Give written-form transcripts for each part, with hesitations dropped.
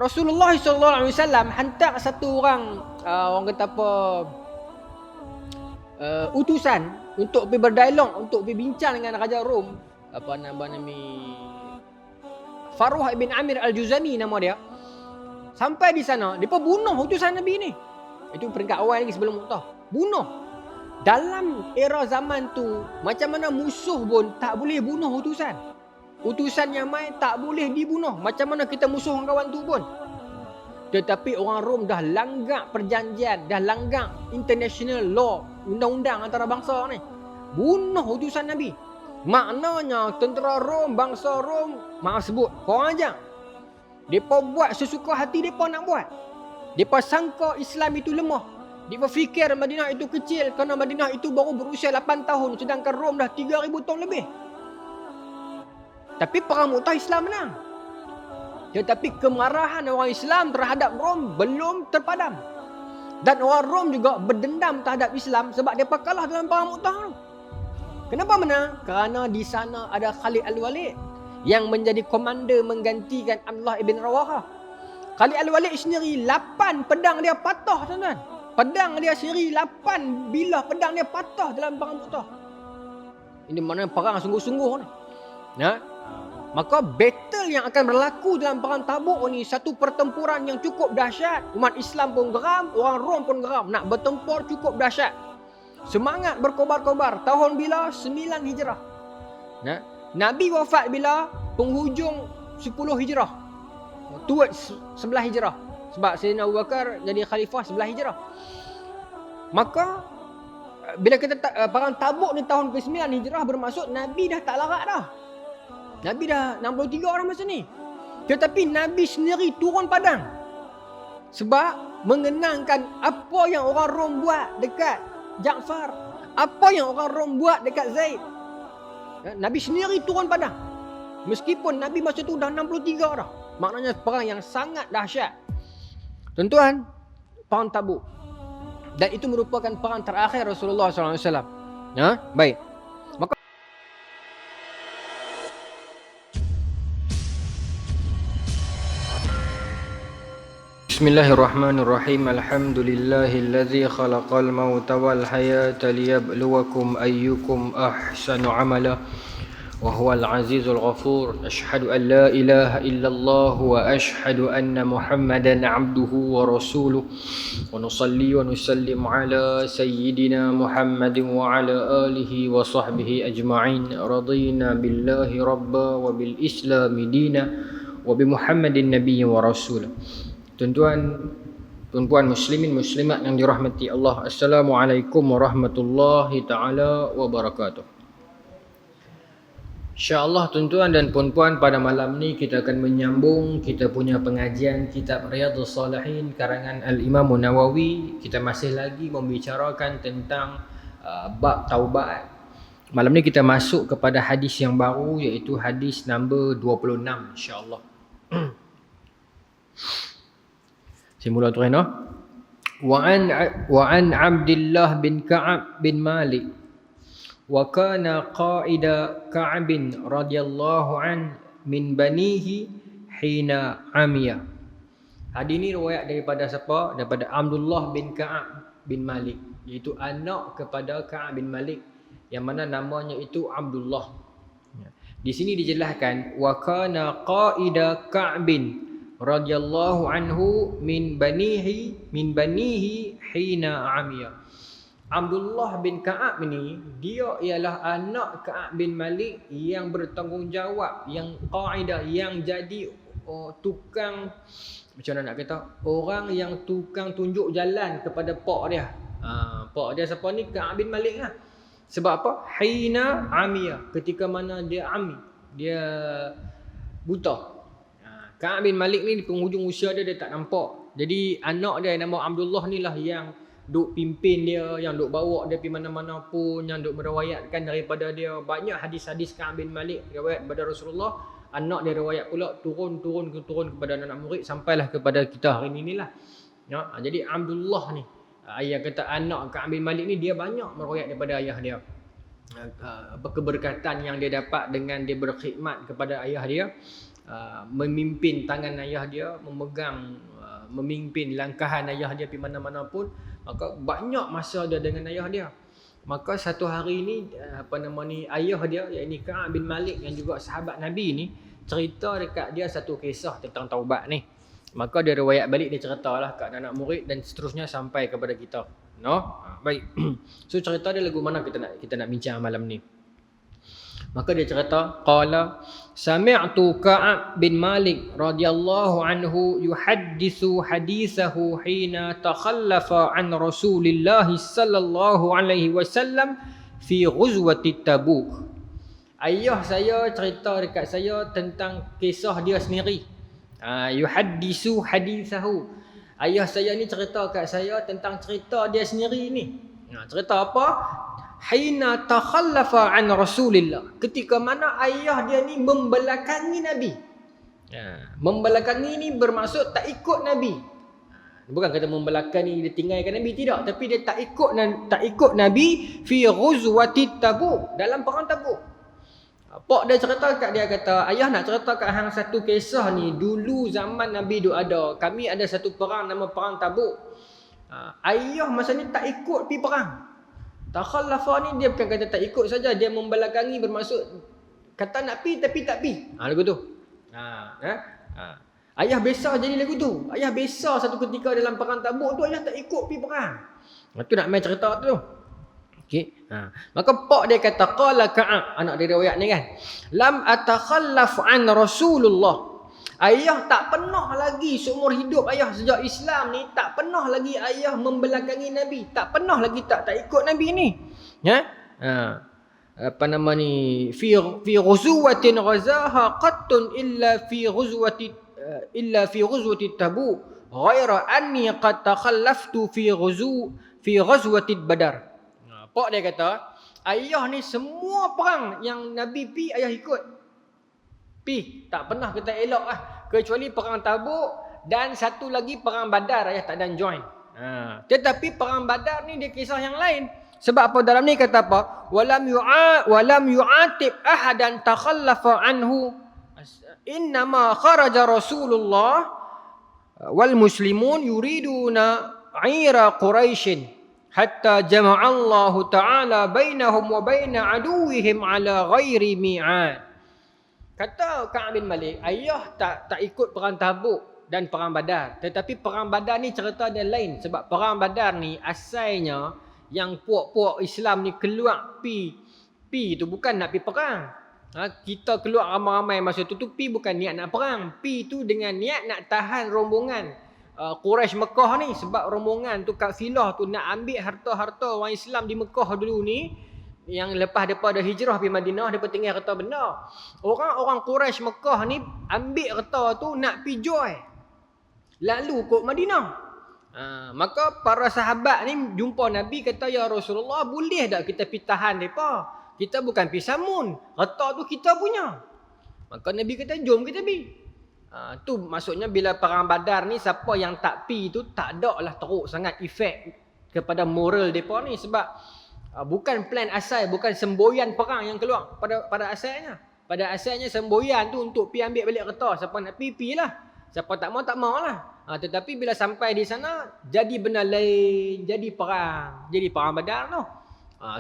Rasulullah SAW hantar satu orang orang kata apa, utusan untuk pergi berdialog, untuk pergi bincang dengan Raja Rom, apa nama Faruh ibn Amir al-Juzami nama dia. Sampai di sana, dia pun bunuh utusan Nabi ni. Itu peringkat awal lagi sebelum Mu'tah. Bunuh. Dalam era zaman tu, macam mana musuh pun tak boleh bunuh utusan. Utusan yang main tak boleh dibunuh. Macam mana kita musuh orang kawan tu pun. Tetapi orang Rom dah langgar perjanjian, dah langgar international law, undang-undang antara bangsa ni. Bunuh utusan Nabi. Maknanya tentera Rom, bangsa Rom, maaf sebut, korang aja. Mereka buat sesuka hati mereka nak buat. Mereka sangka Islam itu lemah. Mereka fikir Madinah itu kecil kerana Madinah itu baru berusia 8 tahun. Sedangkan Rom dah 3,000 tahun lebih. Tapi perang Mu'tah Islam menang. Tetapi kemarahan orang Islam terhadap Rom belum terpadam. Dan orang Rom juga berdendam terhadap Islam sebab mereka kalah dalam perang Mu'tah tu. Kenapa menang? Kerana di sana ada Khalid Al-Walid yang menjadi komander menggantikan Abdullah ibn Rawaha. Khalid Al-Walid sendiri 8 pedang dia patah, tuan-tuan. Pedang dia sendiri 8 bilah pedang dia patah dalam perang Mu'tah. Ini mana perang sungguh-sungguh ni. Ya. Maka battle yang akan berlaku dalam perang Tabuk ni satu pertempuran yang cukup dahsyat. Umat Islam pun geram, orang Rom pun geram. Nak bertempur cukup dahsyat. Semangat berkobar-kobar. Tahun bila? 9 Hijrah. Ya. Nabi wafat bila? Penghujung 10 Hijrah. Towards 11 Hijrah. Sebab Sayyidina Abu Bakar jadi khalifah 11 Hijrah. Maka bila kita perang Tabuk ni tahun ke-9 Hijrah, bermaksud Nabi dah tak larat dah. Nabi dah 63 orang masa ni. Tetapi Nabi sendiri turun padang. Sebab mengenangkan apa yang orang Rom buat dekat Ja'far. Apa yang orang Rom buat dekat Zaid. Nabi sendiri turun padang. Meskipun Nabi masa tu dah 63 dah. Maknanya perang yang sangat dahsyat. Tuan-tuan, perang Tabuk. Dan itu merupakan perang terakhir Rasulullah SAW. Ya, baik. Maka Bismillahirrahmanirrahim. Alhamdulillahilladzi khalaqal mauta wal hayata liyabluwakum ayyukum ahsanu amala. وهو العزيز الغفور أشهد أن لا إله إلا الله وأشهد أن محمدا عبده ورسوله ونصلي ونسلم على سيدنا محمد وعلى آله وصحبه أجمعين رضينا بالله ربا وبالإسلام دينا وبمحمد النبي ورسوله. Tuan-tuan muslimin muslimat yang dirahmati Allah, Assalamualaikum warahmatullahi taala wabarakatuh. InsyaAllah tuan-tuan dan puan-puan, pada malam ni kita akan menyambung kita punya pengajian kitab Riyadhus Shalihin karangan Al-Imam Nawawi. Kita masih lagi membicarakan tentang bab taubat. Malam ni kita masuk kepada hadis yang baru, iaitu hadis nombor 26 insya-Allah. Saya mula tuan wa an Abdullah bin Ka'ab bin Malik wa kana qa'ida Ka'ab radhiyallahu an min banihi hina amiya. Hadis ni riwayat daripada siapa? Daripada Abdullah bin Ka'ab bin Malik, iaitu anak kepada Ka'ab bin Malik yang mana namanya itu Abdullah. Di sini dijelaskan wa kana qa'ida Ka'ab radhiyallahu anhu min banihi hina amiya. Abdullah bin Ka'ab ni, dia ialah anak Ka'ab bin Malik yang bertanggungjawab, yang qaidah, yang jadi tukang, macam mana nak kata, orang yang tukang tunjuk jalan kepada pak dia. Pak dia siapa ni? Ka'ab bin Malik lah. Sebab apa? Hina amiyah, ketika mana dia ami, dia buta. Ka'ab bin Malik ni di penghujung usia dia tak nampak. Jadi anak dia nama Abdullah ni lah yang duk pimpin dia, yang duk bawa dia pergi mana-mana pun, yang duk meriwayatkan daripada dia banyak hadis-hadis Ka'ab bin Malik riwayat daripada Rasulullah. Anak dia riwayat pula turun kepada anak murid sampailah kepada kita hari ini lah. Ya, jadi Abdullah ni, ayah kata anak Ka'ab bin Malik ni, dia banyak meriwayat daripada ayah dia. Keberkatan yang dia dapat dengan dia berkhidmat kepada ayah dia. memimpin tangan ayah dia, memimpin langkahan ayah dia pergi mana-mana pun, maka banyak masa dia dengan ayah dia. Maka satu hari ni ayah dia, iaitu Ka'ab bin Malik yang juga sahabat Nabi ni, cerita dekat dia satu kisah tentang taubat ni. Maka dia riwayat balik, dia ceritalah kat anak murid dan seterusnya sampai kepada kita. Baik. So cerita dia lagu mana kita nak bincang malam ni. Maka dia cerita, qala sami'tu Ka'ab bin Malik radhiyallahu anhu yuhaddithu hadithahu hina takhallafa an Rasulillah sallallahu alaihi wasallam fi ghuzwati Tabuk. Ayah saya cerita dekat saya tentang kisah dia sendiri. Yuhaddithu hadithahu. Ayah saya ni cerita kat saya tentang cerita dia sendiri ni. Cerita apa? Hina takhallafa an Rasulillah. Ketika mana ayah dia ni membelakangi Nabi. Membelakangi ni bermaksud tak ikut Nabi. Bukan kata membelakangi dia tinggalkan Nabi, tidak. Tapi dia tak ikut Nabi fi ghuzwati Tabuk, dalam perang Tabuk. Pak dia cerita kat dia, kata, ayah nak cerita kat hang satu kisah ni. Dulu zaman Nabi duk ada, kami ada satu perang nama perang Tabuk. Ayah masa ni tak ikut pi perang. Takhallafa ni dia bukan kata tak ikut saja, dia membelakangi bermaksud kata nak pi tapi tak pi. Lagu tu. Ayah besar jadi lagu tu. Ayah besar satu ketika dalam perang Tabuk tu, ayah tak ikut pi perang. Tu nak main cerita tu. Okey. Maka pak dia kata, qala Ka'ab, anak dia riwayat ni kan, lam atakhallaf an Rasulullah. Ayah tak pernah lagi seumur hidup ayah sejak Islam ni, tak pernah lagi ayah membelakangi Nabi, tak pernah lagi tak ikut Nabi ni. Fi ghuzwatin ghazaha qattun illa fi ghuzwati Tabuk, ghaira anni qad takhallaftu fi ghuzwati Badar. Pak dia kata, ayah ni semua perang yang Nabi pi ayah ikut. Tak pernah kita elok lah, kecuali perang Tabuk dan satu lagi perang Badar ayah tak dan join. Tetapi perang Badar ni dia kisah yang lain. Sebab apa dalam ni kata apa? Walam yu'atib ahadan takhallafa anhu. Innama kharaja Rasulullah wal muslimun yuriduna 'ira Quraisyin hatta jama'allahu ta'ala bainahum wa baina aduwwihim ala ghairi mi'ad. Kata Ka'ab bin Malik, ayah tak ikut perang Tabuk dan perang Badar. Tetapi perang Badar ni cerita dia lain. Sebab perang Badar ni asalnya yang puak-puak Islam ni keluar pi tu bukan nak pi perang. Kita keluar ramai-ramai masa tu pi bukan niat nak perang. Pi tu dengan niat nak tahan rombongan Quraisy Mekah ni. Sebab rombongan tu kafilah tu nak ambil harta-harta orang Islam di Mekah dulu ni, yang lepas daripada hijrah pergi Madinah, dia tinggal harta benda. Orang-orang Quraisy Mekah ni ambil harta tu nak pergi jual, lalu kot Madinah. Maka para sahabat ni jumpa Nabi, kata, ya Rasulullah, boleh tak kita pergi tahan mereka? Kita bukan pergi samun, harta tu kita punya. Maka Nabi kata, jom kita pergi. Tu maksudnya bila perang Badar ni, siapa yang tak pergi tu tak ada lah teruk sangat efek kepada moral mereka ni. Sebab bukan plan asal, bukan semboyan perang yang keluar pada asalnya. Pada asalnya semboyan tu untuk pergi ambil balik kertas. Siapa nak pergi lah. Siapa tak mau lah. Tetapi bila sampai di sana, jadi benda lain, jadi perang Badar tu.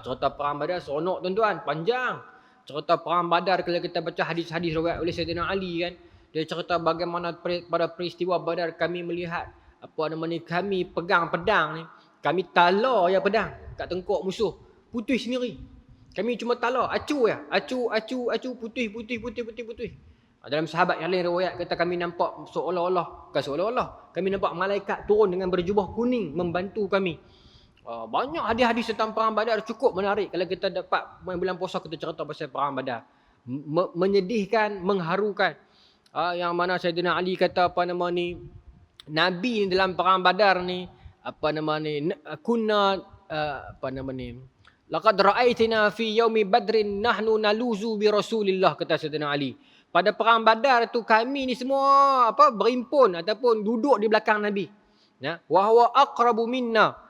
Cerita perang Badar seronok tuan-tuan, panjang. Cerita perang Badar, kalau kita baca hadis-hadis riwayat oleh Sayyidina Ali kan, dia cerita bagaimana pada peristiwa Badar kami melihat kami pegang pedang ni, kami talar ya pedang kat tengkok musuh, putih sendiri. Kami cuma talar, acu ya, acu, putih. Dalam sahabat yang lain riwayat kata kami nampak seolah-olah, kami nampak malaikat turun dengan berjubah kuning membantu kami. Banyak hadis-hadis tentang perang Badar, cukup menarik. Kalau kita dapat bulan puasa kita cerita pasal perang Badar. Menyedihkan, mengharukan. Yang mana Sayyidina Ali kata Nabi ni dalam perang Badar ni, laqad ra'aitina fi yaumi badrin nahnu naluzu bi Rasulillah, kata Sayyidina Ali. Pada perang Badar tu kami ni semua berimpun ataupun duduk di belakang Nabi. Wa huwa aqrabu minna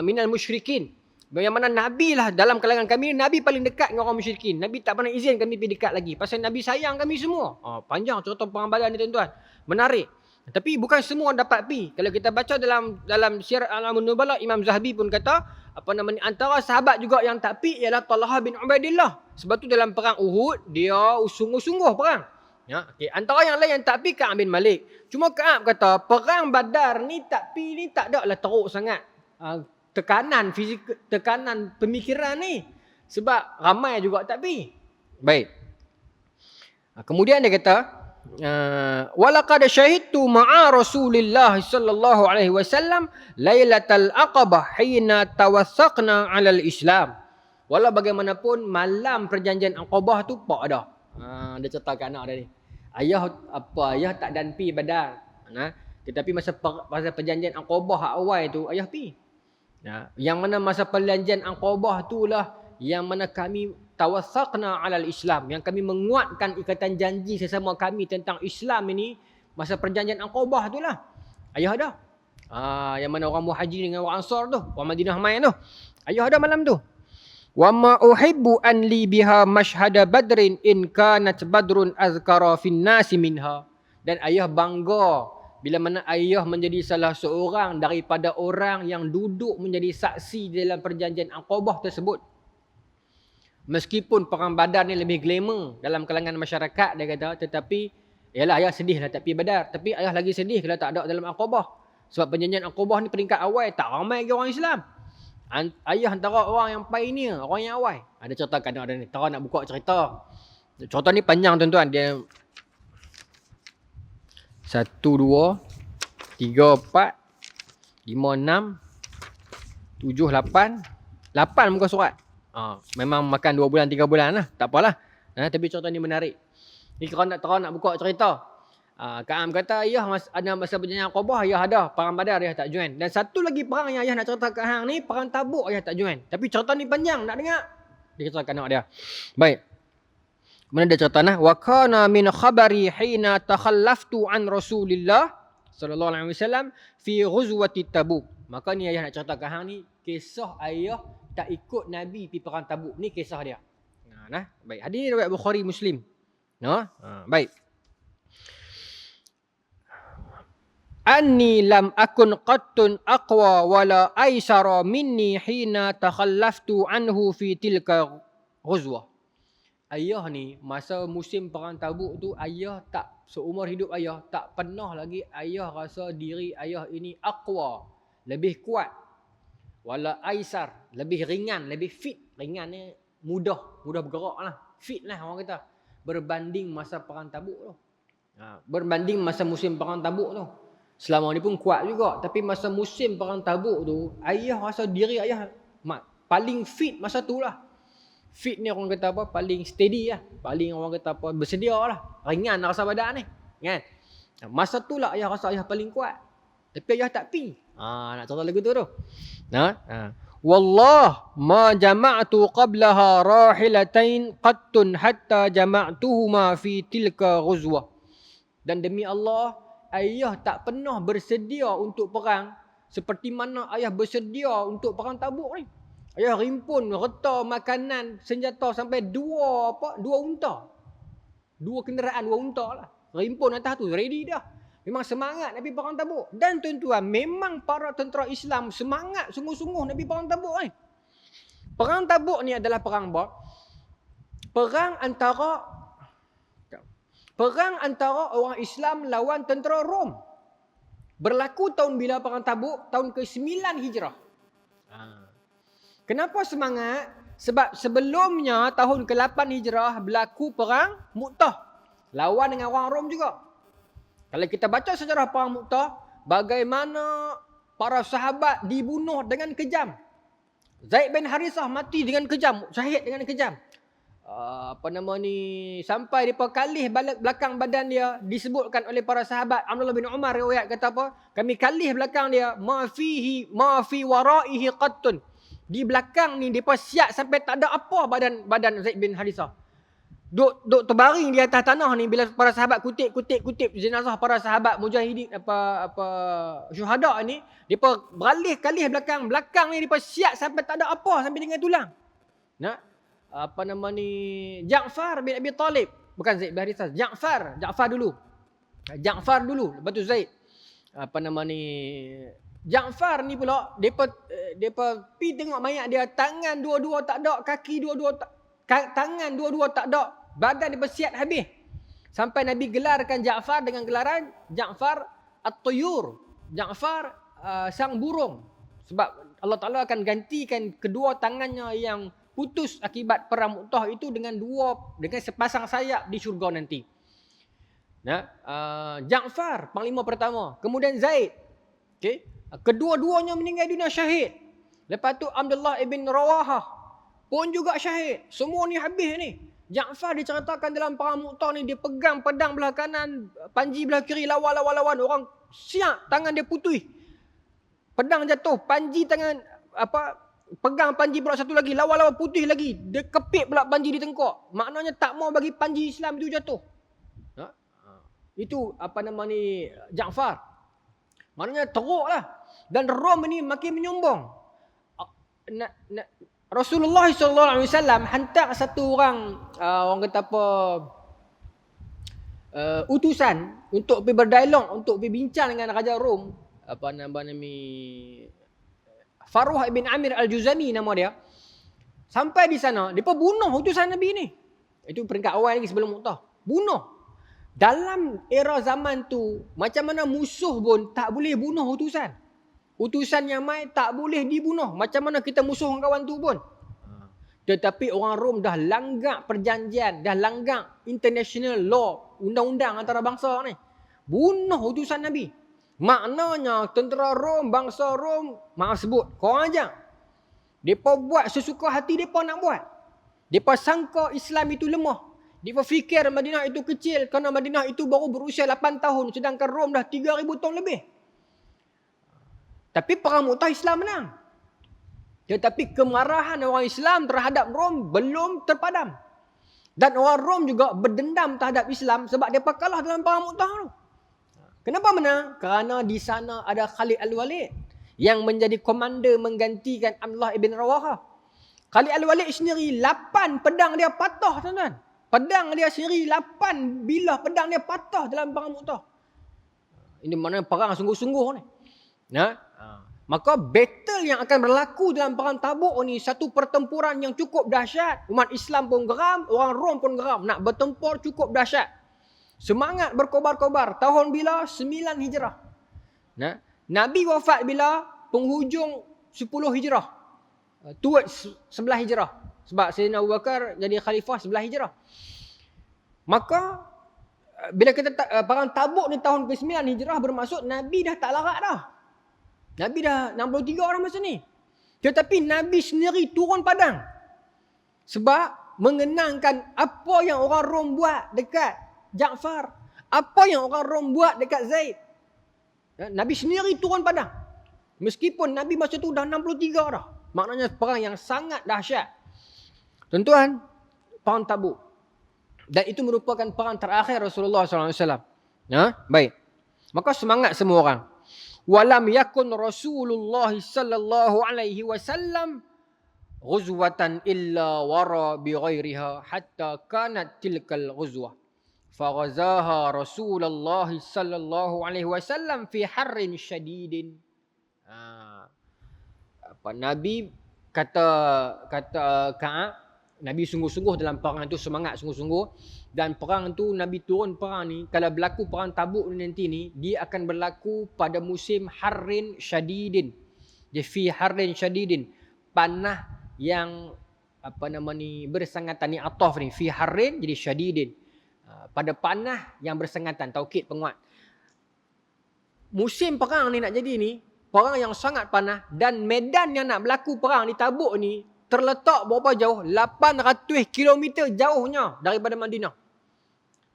minal musyrikin. Yang mana Nabi lah dalam kalangan kami, Nabi paling dekat dengan orang musyrikin. Nabi tak pernah izin kami pergi dekat lagi. Pasal Nabi sayang kami semua. Panjang cerita Perang Badar ni tuan-tuan. Menarik. Tapi bukan semua dapat pergi. Kalau kita baca dalam Syiar A'lamun Nubala, Imam Zahabi pun kata, antara sahabat juga yang tak pergi ialah Talha bin Ubaidillah. Sebab tu dalam perang Uhud, dia sungguh-sungguh perang. Ya, okay. Antara yang lain yang tak pergi Ka'ab bin Malik. Cuma Ka'ab kata, perang Badar ni tak pergi ni tak ada lah teruk sangat. Tekanan fizik, tekanan pemikiran ni. Sebab ramai juga tak pergi. Baik. Kemudian dia kata, walaqad syahidtu ma'a Rasulillah sallallahu alaihi wasallam lailatal aqabah hina tawassaqna 'alal Islam. Walau bagaimanapun malam perjanjian Aqabah tu pak ada. Dia cerita kat anak dia ni. Ayah tak dan pi Badar. Tetapi masa perjanjian Aqabah awal tu ayah pi. Yang mana masa perjanjian Aqabah itulah yang mana kami tawassaqna 'alal Islam, yang kami menguatkan ikatan janji sesama kami tentang Islam ini masa perjanjian Aqabah itulah. Ayah ada. Yang mana orang Muhajirin dengan orang Ansar tu, orang Madinah main tu. Ayah ada malam tu. Wa ma uhibbu an li biha mashhada badrin in kanat badrun azkara fin nasi minha. Dan ayah bangga bila mana ayah menjadi salah seorang daripada orang yang duduk menjadi saksi dalam perjanjian Aqabah tersebut. Meskipun perang Badar ni lebih glamour dalam kalangan masyarakat, dia kata, tetapi yalah ayah sedih lah tak pergi Badar. Tapi ayah lagi sedih kalau tak ada dalam Aqabah. Sebab perjanjian Aqabah ni peringkat awal tak ramai lagi orang Islam. Ayah antara orang yang pioneer, orang yang awal. Ada cerita kan ada ni. Tara nak buka cerita. Cerita ni panjang tuan-tuan. Dia 1, 2, 3, 4, 5, 6, 7, 8. 8 muka surat. Memang makan 2 bulan 3 bulan lah. Tak apalah. Tapi cerita ni menarik. Ni kalau nak buka cerita. Ka'am kata ayah ada masa perjanjian Aqabah ayah ada. Perang Badar ayah tak join. Dan satu lagi perang yang ayah nak cerita kat hang ni, perang Tabuk ayah tak join. Tapi cerita ni panjang nak dengar. Dia cerita kat anak dia. Baik. Kemudian dia cerita nah, wa kana min khabari hina takhallaftu an Rasulillah sallallahu alaihi wasallam fi ghuzwati Tabuk. Maka ni ayah nak cerita kat hang ni kisah ayah tak ikut Nabi pergi perang Tabuk. Ni kisah dia. Baik. Hadis ni riwayat Bukhari Muslim. Baik. Anni lam akun qattun aqwa wala aisara minni hina takhallaftu anhu fi tilka ghuzwah. Ayah ni masa musim perang Tabuk tu ayah tak seumur hidup ayah tak pernah lagi ayah rasa diri ayah ini aqwa, lebih kuat. Wala aisar, lebih ringan, lebih fit. Ringan ni mudah bergerak lah. Fit lah orang kata. Berbanding masa perang Tabuk tu. Berbanding masa musim perang Tabuk tu. Selama ni pun kuat juga. Tapi masa musim perang Tabuk tu, ayah rasa diri ayah paling fit masa tu lah. Fit ni orang kata apa? Paling steady lah. Paling orang kata apa? Bersedia lah. Ringan rasa badan ni. Kan? Masa tu lah ayah rasa ayah paling kuat. Tapi ayah tak pi. Nak cerita lagu tu tu. Wallah ma jama'tu qablaha rahilatain qattun hatta jama'tuhuma fi tilka ghuzwah. Dan demi Allah, ayah tak pernah bersedia untuk perang seperti mana ayah bersedia untuk perang Tabuk ni. Ayah rimpun reta makanan senjata sampai 2 unta. 2 kenderaan 2 unta lah. Rimpun atas tu ready dah. Memang semangat Nabi perang Tabuk. Dan tuan-tuan, memang para tentera Islam semangat sungguh-sungguh Nabi perang Tabuk ni. Perang Tabuk ni adalah perang apa? Perang antara orang Islam lawan tentera Rom. Berlaku tahun bila perang Tabuk? Tahun ke-9 Hijrah. Kenapa semangat? Sebab sebelumnya tahun ke-8 Hijrah berlaku perang Mu'tah. Lawan dengan orang Rom juga. Kalau kita baca sejarah perang Mu'tah, bagaimana para sahabat dibunuh dengan kejam. Zaid bin Harithah mati dengan kejam, syahid dengan kejam. Sampai depa kalih belakang badan dia, disebutkan oleh para sahabat. Abdullah bin Umar riwayat kata apa? Kami kalih belakang dia, ma fi waraihi qattun. Di belakang ni depa siap sampai tak ada apa badan Zaid bin Harithah. Duk terbaring di atas tanah ni bila para sahabat kutip jenazah para sahabat mujahidin syuhada ni, depa beralih-kalih belakang ni depa siap sampai tak ada apa sampai dengan tulang. Nah, Ja'far bin Abi Talib, bukan Zaid bin Harithah, Ja'far dulu, lepas tu Zaid. Ja'far ni pula depa pi tengok mayat dia, tangan dua-dua tak ada, kaki dua-dua tangan dua-dua tak ada, badan dia bersiat habis. Sampai Nabi gelarkan Ja'far dengan gelaran Ja'far At-Tuyur, Ja'far sang burung. Sebab Allah Ta'ala akan gantikan kedua tangannya yang putus akibat perang Mu'tah itu dengan sepasang sayap di syurga nanti. Ja'far panglima pertama, kemudian Zaid. Okey, kedua-duanya meninggal dunia syahid. Lepas tu Abdullah ibn Rawahah pun juga syahid. Semua ni habis ni. Ja'far diceritakan dalam perang Mu'tah ni, dia pegang pedang belah kanan, panji belah kiri, lawan. Orang siap, tangan dia putih. Pedang jatuh, panji tangan pegang panji pula satu lagi, lawan putih lagi. Dia kepit pula panji di tengkok. Maknanya tak mau bagi panji Islam itu jatuh. Itu Ja'far. Maknanya teruklah. Dan Rom ini makin menyombong. Rasulullah SAW hantar satu orang kata utusan untuk pergi berdialog, untuk pergi bincang dengan Raja Rom, Faruh ibn Amir al-Juzami nama dia. Sampai di sana, depa bunuh utusan Nabi ni. Itu peringkat awal lagi sebelum Mu'tah. Bunuh. Dalam era zaman tu, macam mana musuh pun tak boleh bunuh utusan. Utusan yang mai tak boleh dibunuh. Macam mana kita musuh kawan tu pun. Tetapi orang Rom dah langgar perjanjian, dah langgar international law, undang-undang antara bangsa ni. Bunuh utusan Nabi. Maknanya tentera Rom, bangsa Rom, maaf sebut, korang aja. Depa buat sesuka hati depa nak buat. Depa sangka Islam itu lemah. Depa fikir Madinah itu kecil kerana Madinah itu baru berusia 8 tahun sedangkan Rom dah 3000 tahun lebih. Tapi perang Mu'tah Islam menang. Tetapi kemarahan orang Islam terhadap Rom belum terpadam. Dan orang Rom juga berdendam terhadap Islam sebab mereka kalah dalam perang Mu'tah tu. Kenapa menang? Kerana di sana ada Khalid Al-Walid yang menjadi komander menggantikan Abdullah ibn Rawahah. Khalid Al-Walid sendiri 8 pedang dia patah, tuan-tuan. Pedang dia sendiri 8 bilah pedang dia patah dalam perang Mu'tah. Ini maknanya perang sungguh-sungguh ni. Maka battle yang akan berlaku dalam perang Tabuk ni satu pertempuran yang cukup dahsyat. Umat Islam pun geram, orang Rom pun geram. Nak bertempur cukup dahsyat. Semangat berkobar-kobar. Tahun bila? 9 Hijrah. Nabi wafat bila? Penghujung 10 Hijrah. Towards 11 Hijrah. Sebab Sayyidina Abu Bakar jadi khalifah 11 Hijrah. Maka bila kita perang Tabuk ni tahun ke-9 Hijrah bermaksud Nabi dah tak larat dah. Nabi dah 63 orang masa ni. Tetapi Nabi sendiri turun padang. Sebab mengenangkan apa yang orang Rom buat dekat Ja'far. Apa yang orang Rom buat dekat Zaid. Nabi sendiri turun padang. Meskipun Nabi masa tu dah 63 dah. Maknanya perang yang sangat dahsyat. Tuan-tuan, perang Tabuk. Dan itu merupakan perang terakhir Rasulullah SAW. Baik. Maka semangat semua orang. Walam yakun Rasulullah sallallahu alaihi wasallam ghuzwatan illa wara bi ghairiha hatta kanat tilkal ghuzwah. Faghazaha Rasulullah sallallahu alaihi wasallam fi harrin syadidin. Nabi kata Ka'ab, Nabi sungguh-sungguh dalam perang itu, semangat sungguh-sungguh. Dan perang tu Nabi turun perang ni, kalau berlaku perang Tabuk ni nanti ni, dia akan berlaku pada musim harrin syadidin. Dia fi harrin syadidin, panah yang bersengatan ni, ataf ni, fi harrin jadi syadidin. Pada panah yang bersengatan, taukid penguat. Musim perang ni nak jadi ni, perang yang sangat panah, dan medan yang nak berlaku perang di Tabuk ni terletak berapa jauh? 800 km jauhnya daripada Madinah.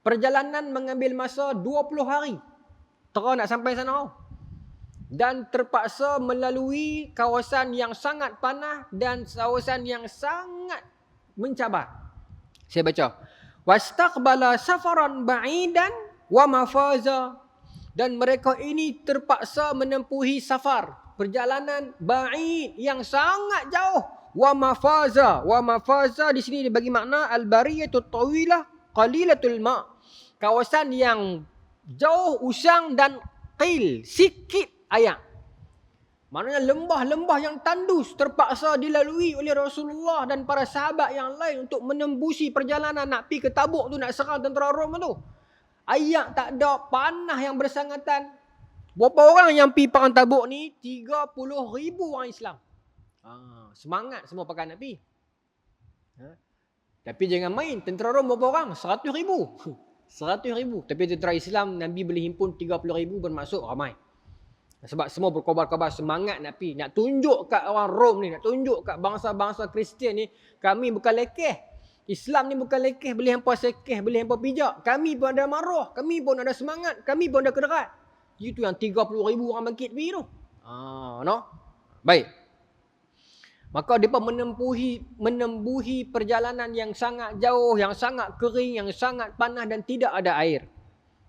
Perjalanan mengambil masa 20 hari. Terus nak sampai sana. Dan terpaksa melalui kawasan yang sangat panah dan kawasan yang sangat mencabar. Saya baca. Wastaqbala safaran ba'idan wa mafaza. Dan mereka ini terpaksa menempuhi safar, perjalanan ba'id yang sangat jauh. Wa mafaza. Wa mafaza di sini dibagi makna al-bariyatut tawilah qalilatul ma'. Kawasan yang jauh, usang dan qil, sikit air. Maknanya lembah-lembah yang tandus terpaksa dilalui oleh Rasulullah dan para sahabat yang lain untuk menembusi perjalanan nak pergi ke Tabuk tu, nak serang tentera Rom tu. Ayak tak ada, panah yang bersangatan. Berapa orang yang pergi perang Tabuk ni? 30,000 orang Islam. Semangat semua pakai nak pergi. Tapi jangan main, tentera Rom berapa orang? 100,000. 100,000. Tapi tentera Islam, Nabi boleh himpun 30,000, bermaksud ramai. Sebab semua berkobar-kobar semangat nak pergi. Nak tunjuk kat orang Rom ni, nak tunjuk kat bangsa-bangsa Kristian ni, kami bukan lekeh. Islam ni bukan lekeh, boleh hampa sekeh, boleh hampa pijak. Kami pun ada marah, kami pun ada semangat, kami pun ada kederat. Itu yang 30,000 orang bangkit pergi tu. No? Baik. Maka mereka menembuhi perjalanan yang sangat jauh, yang sangat kering, yang sangat panas dan tidak ada air.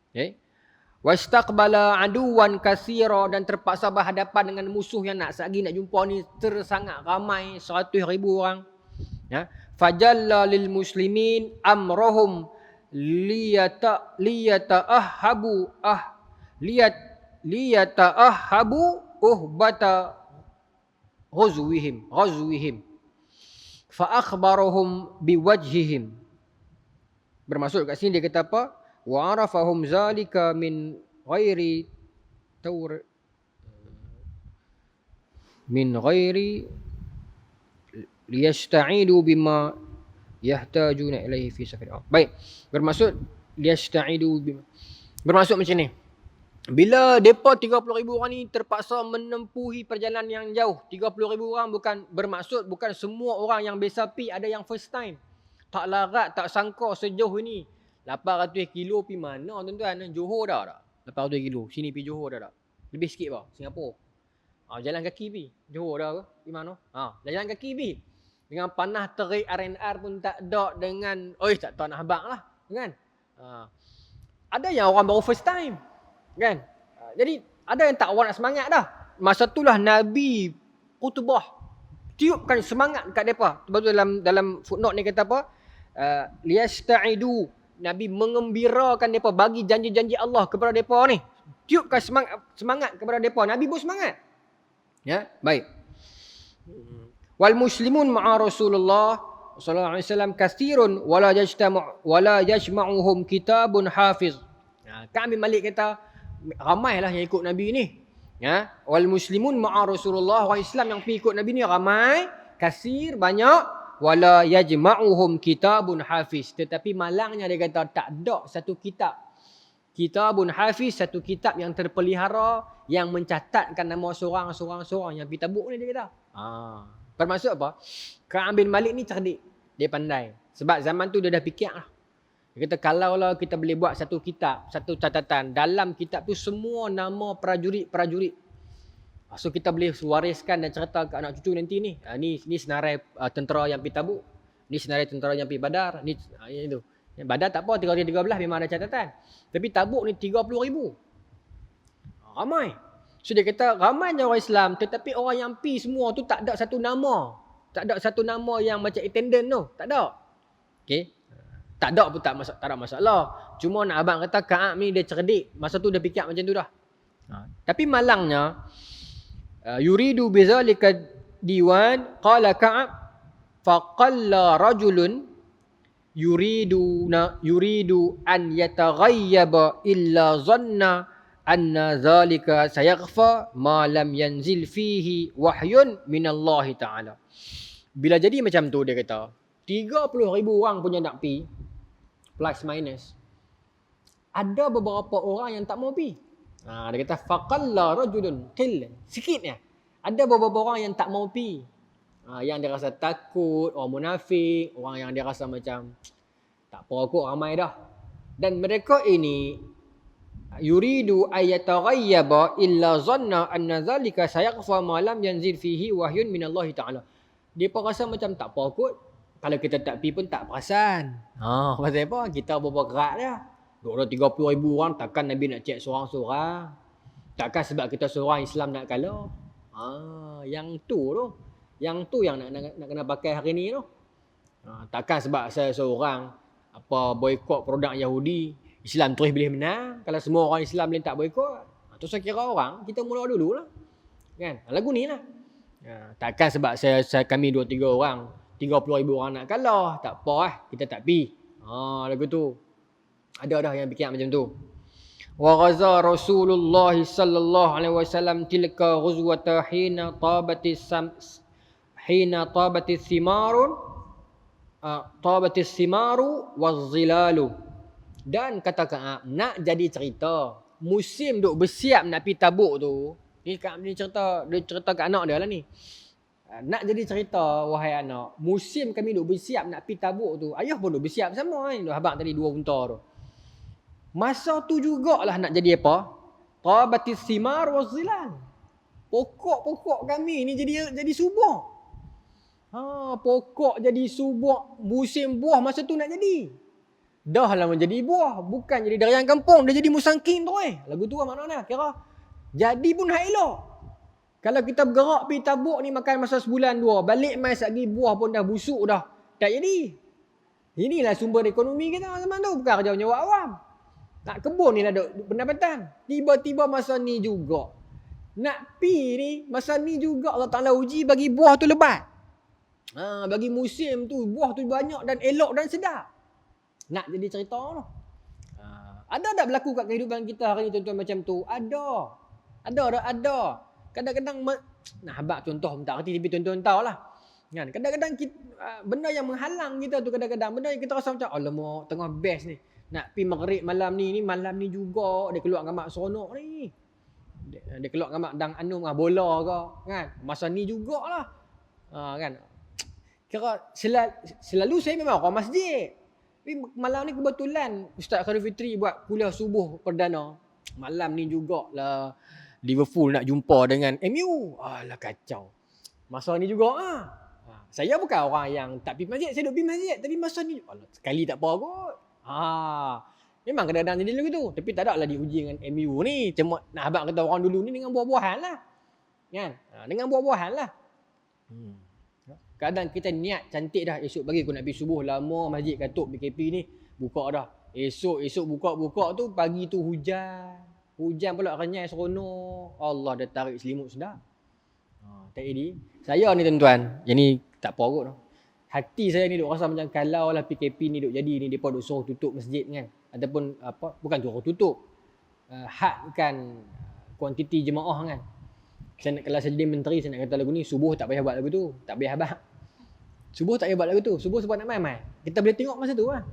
Okay. Wastaqbala aduwan katsira, dan terpaksa berhadapan dengan musuh yang nak jumpa ni sangat ramai, 100,000 orang. Ya. Fajalla lil muslimin amrahum liyata'ahabu uhbata ghazwihim fa akhbarahum biwajhihim. Bermaksud kat sini dia kata apa? Wa arafahum zalika min ghairi liyasta'idu bima yahtajuna ilaihi fi safar. Baik, bermaksud liyasta'idu bima. Bermaksud macam ni. Bila depa 30,000 orang ni terpaksa menempuhi perjalanan yang jauh, 30,000 orang bukan bermaksud bukan semua orang yang biasa pi, ada yang first time. Tak larat, tak sangka sejauh ini. 800 kilo pi mana tuan-tuan? Johor dah tak? 800 kilo. Sini pi Johor dah tak? Lebih sikit bah, Singapura. Jalan kaki pi. Johor dah ke? Di mana? Jalan kaki pi. Dengan panah terik RNR pun tak ada, dengan tak tahu nak habaq lah, kan? Ada yang orang baru first time, kan? Jadi ada yang tak orang nak semangat dah. Masa itulah Nabi khutbah, tiupkan semangat dekat depa. Sebab tu dalam footnote ni kata apa? Liyasta'idu. Nabi mengembirakan depa, bagi janji-janji Allah kepada depa ni. Tiupkan semangat kepada depa. Nabi pun semangat. Ya, baik. Wal muslimun ma'a Rasulullah sallallahu alaihi wasallam katsirun wala yajma'uhum kitabun hafiz. Ka'ab bin Malik kata ramailah yang ikut Nabi ni. Ya, wal muslimun ma'a Rasulullah, orang Islam yang pergi ikut Nabi ni ramai, katsir, banyak, wala yajma'uhum kitabun hafiz. Tetapi malangnya dia kata tak ada satu kitabun hafiz, satu kitab yang terpelihara yang mencatatkan nama seorang-seorang yang pergi Tabuk ni, dia kata. Bermaksud apa? Ka'ab bin Malik ni cerdik. Dia pandai. Sebab zaman tu dia dah fikir lah. Dia kata kalaulah kita boleh buat satu kitab, satu catatan, dalam kitab tu semua nama prajurit-prajurit. So kita boleh wariskan dan cerita ke anak cucu nanti ni. Ni senarai tentera yang pergi Tabuk. Ni senarai tentera yang pergi Badar. Ni itu. Badar tak apa, 13 memang ada catatan. Tapi Tabuk ni 30,000. Ramai. So dia kata ramainya orang Islam, tetapi orang yang pi semua tu tak ada satu nama. Tak ada satu nama yang macam attendant tu. Tak ada. Okey. Tak ada pun tak ada masalah. Cuma nak abang kata Ka'ab ni dia cerdik. Masa tu dia fikir macam tu dah. Tapi malangnya yuridu bizalika diwan qala Ka'ab faqalla rajulun yuridu an yataghayyaba illa zanna anna zalika sayaghfa ma lam yanzil fihi wahyun minallahi ta'ala. Bila jadi macam tu, dia kata 30,000 orang punya nak pi, plus minus, ada beberapa orang yang tak mau pi. Dia kata faqalla rajulun, sikitnya ada beberapa orang yang tak mau pi. Yang dia rasa takut, orang munafik, orang yang dia rasa macam tak apa kot, ramai dah. Dan mereka ini yuridu ayataghayyaba illa zanna anna zalika sayaghfa ma lam yanzil fihi wahyun minallahi ta'ala. Dia pun rasa macam tak apa kot, Kalau kita tak pergi pun tak perasan. Pasal apa? Kita berapa gerak dia. 230,000 orang, takkan Nabi nak cek seorang-seorang. Takkan sebab kita seorang Islam nak kalah. Yang tu yang nak kena pakai hari ni tu. Takkan sebab saya seorang boikot produk Yahudi, Islam terus boleh menang. Kalau semua orang Islam boleh tak boikot, tu saya kira orang, kita mula dulu lah. Kan? Lagu ni lah. Takkan sebab kami 2-3 orang, 30,000 orang nak kalah, tak apa kita tak pi. Lagu tu. Ada dah yang fikir macam tu. Wa ghaza Rasulullah sallallahu alaihi wasallam tilka ghuzwata hina tabatis simaru wazilalu. Dan kata Ka'ab, nak jadi cerita musim duk bersiap nak pergi Tabuk tu. Ni Ka'ab ni cerita kat anak dia lah ni. Nak jadi cerita, wahai anak, musim kami duk bersiap nak pergi Tabuk tu, ayah pun duk bersiap sama kan. Habang tadi 2 unta tu. Masa tu jugalah nak jadi apa? Tabatis simar wazilal. Pokok-pokok kami ni jadi subur. Pokok jadi subur, musim buah masa tu nak jadi. Dah lah menjadi buah, bukan jadi darian kampung, dia jadi musangking tu Lagu tu lah maknanya, kira jadi pun hak elok. Kalau kita bergerak pergi Tabuk ni makan masa sebulan 2, balik mai sagi buah pun dah busuk dah, tak jadi. Inilah sumber ekonomi kita zaman tu, bukan kerja nyawa awam. Nak kebun ni ada pendapatan. Tiba-tiba masa ni juga nak pi ni, masa ni juga Allah Ta'ala uji bagi buah tu lebat. Bagi musim tu buah tu banyak dan elok dan sedap. Nak jadi cerita tu. Ada tak berlaku kat kehidupan kita hari ni tuan-tuan macam tu? Ada. Kadang-kadang nak habaq contoh tak reti tapi tuan-tuan tahulah. Kan? Kadang-kadang benda yang menghalang kita tu, kadang-kadang benda yang kita rasa macam alamak tengah best ni. Nak pergi maghrib malam ni juga dia keluar dengan mak seronok ni. Dia keluar dengan mak dang anum bola ke kan. Masa ni jugalah. Kan. Kira selalu saya memang orang masjid. Tapi malam ni kebetulan Ustaz Khairul Fitri buat kuliah subuh perdana. Malam ni jugalah Liverpool nak jumpa dengan MU. Alah kacau. Masa ni juga saya bukan orang yang tak pergi masjid, saya duk pergi masjid tapi masa ni sekali tak apa kot. Memang kadang-kadang jadi lagu tu. Tapi tak ada lah diuji dengan MU ni. Cuma nak habaq kata orang dulu ni dengan buah-buahan lah. Kan? Dengan buah-buahan lah. Kadang kita niat cantik dah. Esok pagi aku nak pergi subuh. Lama masjid Katuk BKP ni buka dah. Esok buka tu pagi tu hujan. Hujan pula renyai seronok. Allah dah tarik selimut sedap. Tak jadi. Saya ni tuan-tuan. Yang ni tak apa kot. Hati saya ni duk rasa macam kalau lah PKP ni duk jadi ni, mereka duk suruh tutup masjid kan. Ataupun bukan suruh tutup. Hadkan kuantiti jemaah kan. Kalau saya jadi menteri, saya nak kata lagu ni, subuh tak payah buat lagu tu. Tak payah habaq. Subuh tak payah buat lagu tu. Subuh sebab nak mai-mai. Kita boleh tengok masa tu lah.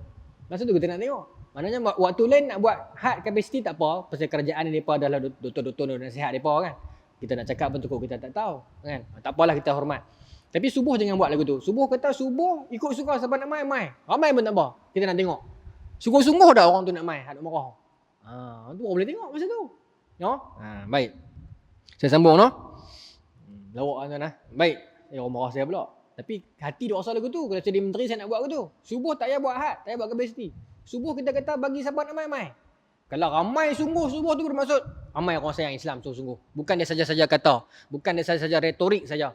Masa tu kita nak tengok. Maknanya waktu lain nak buat had kapasiti tak apa. Pasal kerajaan ni mereka adalah doktor-doktor nasihat mereka kan. Kita nak cakap pun cukup kita tak tahu. Kan? Tak apalah kita hormat. Tapi subuh jangan buat lagu tu. Subuh kata subuh ikut suka siapa nak mai. Ramai pun tak apa. Kita nak tengok. Sungguh-sungguh dah orang tu nak mai. Nak marah. Tu orang boleh tengok masa tu. Baik. Saya sambung no. Lawak tuan Baik. Orang marah saya pula. Tapi hati duk rasa lagu tu. Kalau jadi menteri saya nak buat lagu tu. Subuh tak payah buat had. Tak payah buat kapasiti. Subuh kita kata bagi siapa nak mai. Kalau ramai sungguh subuh tu bermaksud ramai orang sayang Islam sungguh-sungguh. Bukan dia saja-saja kata. Bukan dia saja-saja retorik saja.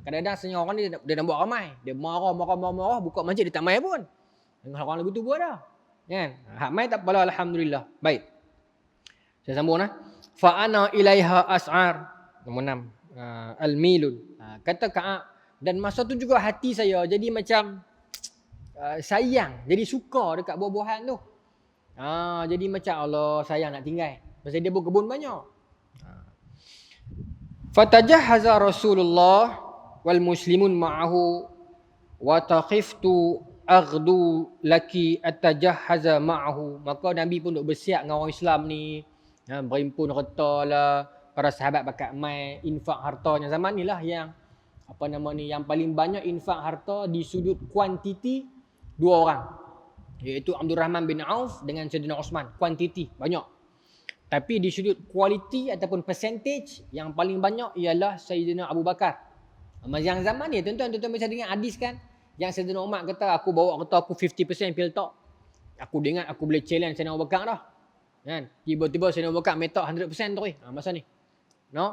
Kadang-kadang setengah orang ni dia nak buat ramai. Dia marah, buka masjid dia tak mai pun. Dengar orang lagu tu buat dah. Kan? Hak mai tak apalah alhamdulillah. Baik. Saya sambung Fa ana ilaiha as'ar. Nombor 6. Al-milul. Kata Ka'ab, dan masa tu juga hati saya jadi macam sayang, jadi suka dekat buah-buahan tu. Jadi macam Allah sayang nak tinggal. Pasal dia berkebun banyak. Fatajahhaza Rasulullah wal muslimun ma'ahu wa taqiftu aghdu laki atajahhaza ma'ahu. Maka Nabi pun duk bersiap dengan orang Islam ni, berimpun harta lah, para sahabat bakat mai infak hartanya. Zaman ni lah yang yang paling banyak infak harta di sudut kuantiti 2 orang, iaitu Abdul Rahman bin Auf dengan Saidina Osman. Kuantiti banyak, tapi di sudut kualiti ataupun percentage yang paling banyak ialah Saidina Abu Bakar. Yang zaman ni tuan-tuan bisa dengar hadis kan, Yang Sayyidina Umar kata, aku bawa kata aku 50% pergi letak. Aku ingat aku boleh challenge Sayyidina Abu Bakar dah. Kan? Tiba-tiba Sayyidina Abu Bakar metak 100% tu. Masa ni. No?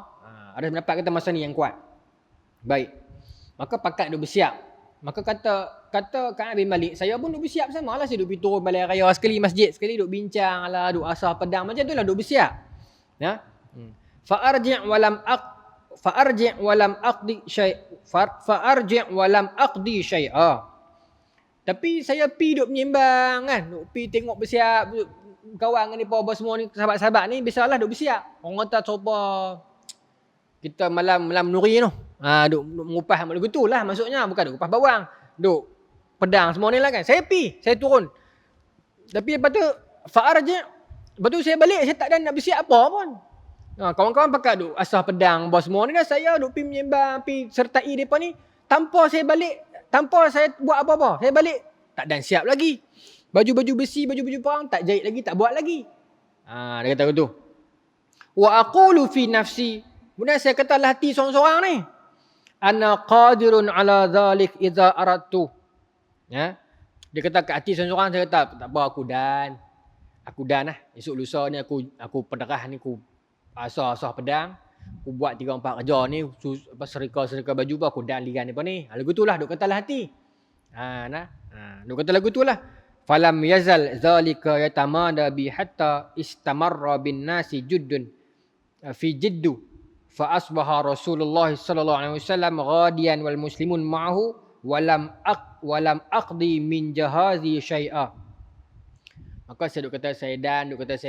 Ada pendapat kata masa ni yang kuat. Baik. Maka pakat duk bersiap. Maka kata Ka'ab bin Malik, saya pun duk bersiap sama lah. Saya duk pergi turun balai raya sekali masjid, sekali duk bincang lah, duk asah pedang. Macam tu lah duk bersiap. Ya? Fa'arji' walam aqdi syai'a. Tapi saya pi duk menyembang kan, duk pi tengok bersiap, duk kawan dengan depa semua ni, sahabat-sahabat ni biasalah duk bersiap. Orang kata coba kita malam nuri tu. Duk mengupas lagu tu lah maksudnya, bukan duk kupas bawang. Duk pedang semua ni lah kan. Saya turun. Tapi lepas tu fa'arji', lepas tu saya balik, saya tak ada nak bersiap apa pun. Kawan-kawan pakat duk asah pedang bos semua ni dah, saya duk pi menyembang, pi sertai depa ni, tanpa saya buat apa-apa. Saya balik tak dan siap lagi. Baju-baju besi, baju-baju perang tak jahit lagi, tak buat lagi. Dia kata begitu. Wa aqulu fi nafsi, kemudian saya kata dalam hati seorang-seorang ni, ana qadirun ala dhalik idza aradtu. Ya. Dia kata kat hati seorang-seorang, saya kata tak apa, aku dan lah. Esok lusa ni aku pederah ni, aku asah pedang, aku buat 3-4 kerja ni, serika baju pun aku dan ligan apa ni. Lagu tu lah duk kata lah hati. Duk kata lagu tu lah. Falam yazal zalika yatamada bi hatta istamarra bin nasi juddun fi jiddu fa asbaha Rasulullah sallallahu alaihi wasallam ghadiyan wal muslimun ma'ahu walam aqdi min jahazi syai'a. Maka saya duk kata saya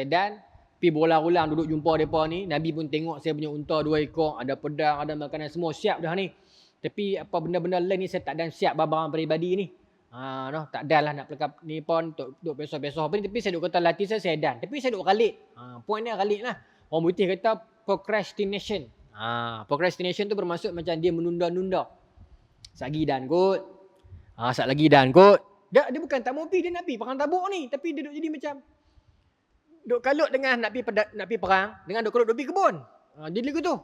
dan pi berulang-ulang duduk jumpa depa ni, Nabi pun tengok saya punya unta 2 ekor, ada pedang, ada makanan, semua siap dah ni. Tapi apa benda-benda lain ni saya tak dan siap barang peribadi ni. Tak dan lah nak pelakap ni pun duk pesoh-pesoh apa ni, tapi saya duk kata latih saya dan. Tapi saya duk galik. Point dia galik lah. Orang putih kata procrastination. Procrastination tu bermaksud macam dia menunda-nunda. Sagi dan kot. Sat lagi dan kot. Dia bukan tak mau pergi, dia nak pergi perang Tabuk ni, tapi dia duk jadi macam duk kalut dengan nak pergi perang, dengan duk kalut duk pergi kebun. Jadi lagu tu.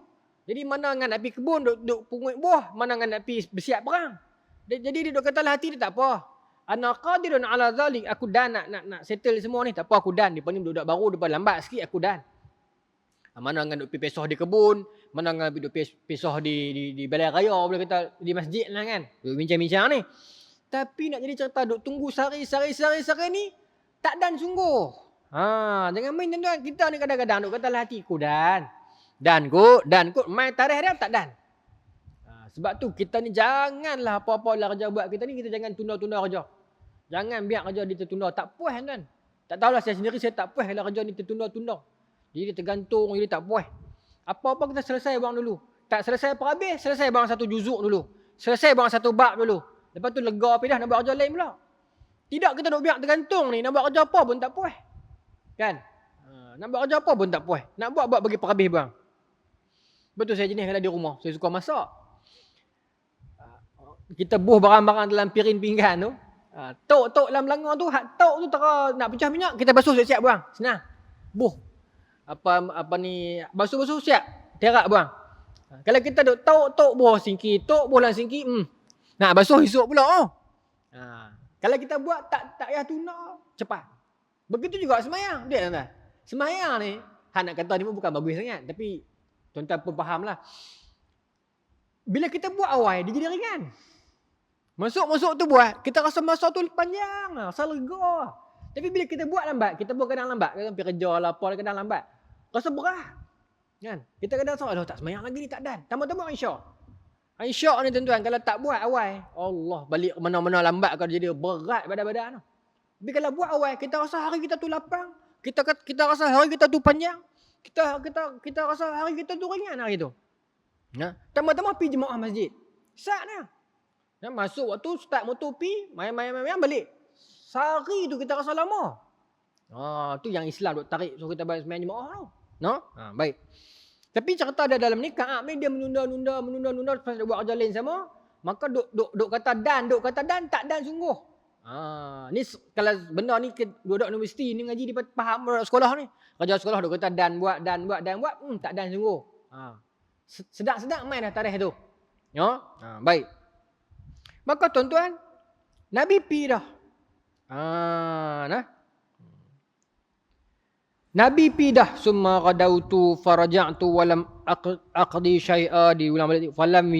Jadi mana dengan nak pergi kebun duk pungut buah, mana dengan nak pergi bersiap perang. Jadi dia duk kata lah hati dia, tak apa. Ana qadirun ala zalik, aku dan nak settle semua ni, tak apa aku dan. Depa ni budak baru, depa lambat sikit aku dan. Mana dengan duk pergi pesoh di kebun, mana dengan duk pesoh di balai raya, boleh kata di masjid lah kan. Duk bincang-bincang ni. Tapi nak jadi cerita duk tunggu sehari ni, tak dan sungguh. Jangan main tuan-tuan. Kita ni kadang-kadang duk kata lah hatiku dan kot main tarikh dia tak dan. Sebab tu kita ni janganlah apa-apa lah kerja buat kita ni, kita jangan tunda-tunda kerja. Jangan biar kerja dia tertunda, tak puas tuan. Tak tahulah saya sendiri, saya tak puas kalau kerja ni tertunda-tunda. Jadi tergantung, jadi tak puas. Apa-apa kita selesai bang dulu. Tak selesai apa habis, selesai bang satu juzuk dulu. Selesai bang satu bab dulu. Lepas tu lega dah nak buat kerja lain pula. Tidak, kita duk biar tergantung ni, nak buat kerja apa pun tak puas. Kan? Nak buat kerja apa pun tak puas. Nak buat bagi perhabis bang. Betul saya jenis kalau di rumah, saya suka masak. Kita buh barang-barang dalam piring pinggan tu. Tok dalam belanga tu, tok tu tera nak pecah minyak, kita basuh siap-siap bang. Senang. Buh. Apa ni, basuh-basuh siap. Terak bang. Kalau kita duk tok buh singki, tok buh dalam singki, nak basuh esok pula. Kalau kita buat tak payah tuna, cepat. Begitu juga semayang. Dia tuan-tuan. Semayang ni, nak kata ni pun bukan bagus sangat, tapi tuan-tuan pun fahamlah. Bila kita buat awal, dia jadi ringan. Masuk tu buat, kita rasa masa tu panjang, rasa lega. Tapi bila kita buat lambat, kita buat kadang lambat, kadang pergi kerja lah, apa kadang lambat. Rasa berat. Kan? Kita kadang rasa, tak semayang lagi ni, tak dan. Tambah-tambah Aisyah. Aisyah ni tuan-tuan, kalau tak buat awal, Allah, balik mana-mana lambat kalau jadi berat badan-badan tu. Tapi kalau buat awal, kita rasa hari kita tu lapang, kita rasa hari kita tu panjang, kita rasa hari kita tu ringan hari tu. Tambah-tambah pergi jemaah masjid. Saatnya. Masuk waktu, start motor pergi, main balik. Sehari tu kita rasa lama. Tu yang Islam duk tarik suruh kita main jemaah tu. Baik. Tapi cerita dia dalam ni, Ka'ab ni dia menunda pasal dia buat kerja lain sama. Maka duk kata dan, tak dan sungguh. Ni kalau benda ni budak universiti ni ngaji dia faham budak sekolah ni. Kerja sekolah duk kata dan buat, tak dan sungguh. Sedap-sedap main dah tarikh tu. Baik. Maka tuan-tuan, Nabi pi dah. Nabi pi dah. Summa qadautu faraja'tu walam aqdi syai'a. Diulang balik. Falam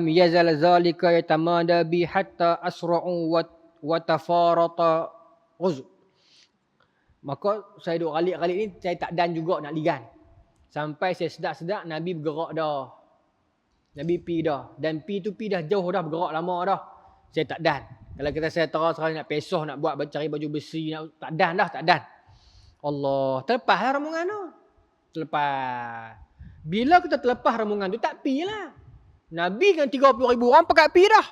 yazal zalika yatamada bi hatta asra'u wa tafarata uzb. Maka saya duk kali ni saya tak dan juga nak ligan. Sampai saya sedap-sedap Nabi bergerak dah. Nabi pi dah. Dan pi dah jauh dah, bergerak lama dah. Saya tak dan. Kalau kita saya terus nak pesoh, nak buat cari baju besi, tak dan dah, tak dan. Allah, terlepas lah rombongan tu. Terlepas. Bila kita terlepas rombongan tu, tak pi lah. Nabi kan 30,000 orang pakai pi dah.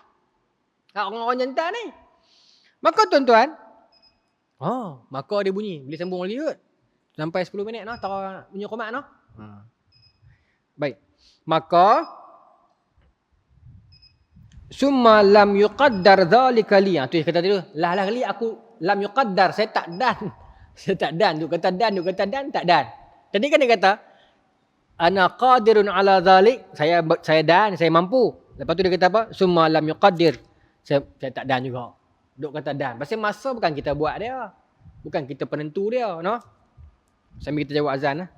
Orang-orang jantan ni. Maka tuan-tuan, maka dia bunyi. Boleh sambung lagi kot. Sampai 10 minit noh, tara bunyi qomat noh. Baik. Maka summa lam yuqaddar dzalika li. Tu kata dia, lah kali aku lam yuqaddar, saya tak dan. Saya tak dan. Duk kata dan, tak dan. Tadi kan dia kata ana qadirun ala dzalik, saya dan, saya mampu. Lepas tu dia kata apa? Summa lam yuqaddir. Saya tak dan juga. Duk kata dan. Pasal masa bukan kita buat dia. Bukan kita penentu dia, noh. Sambil kita jawab azan lah.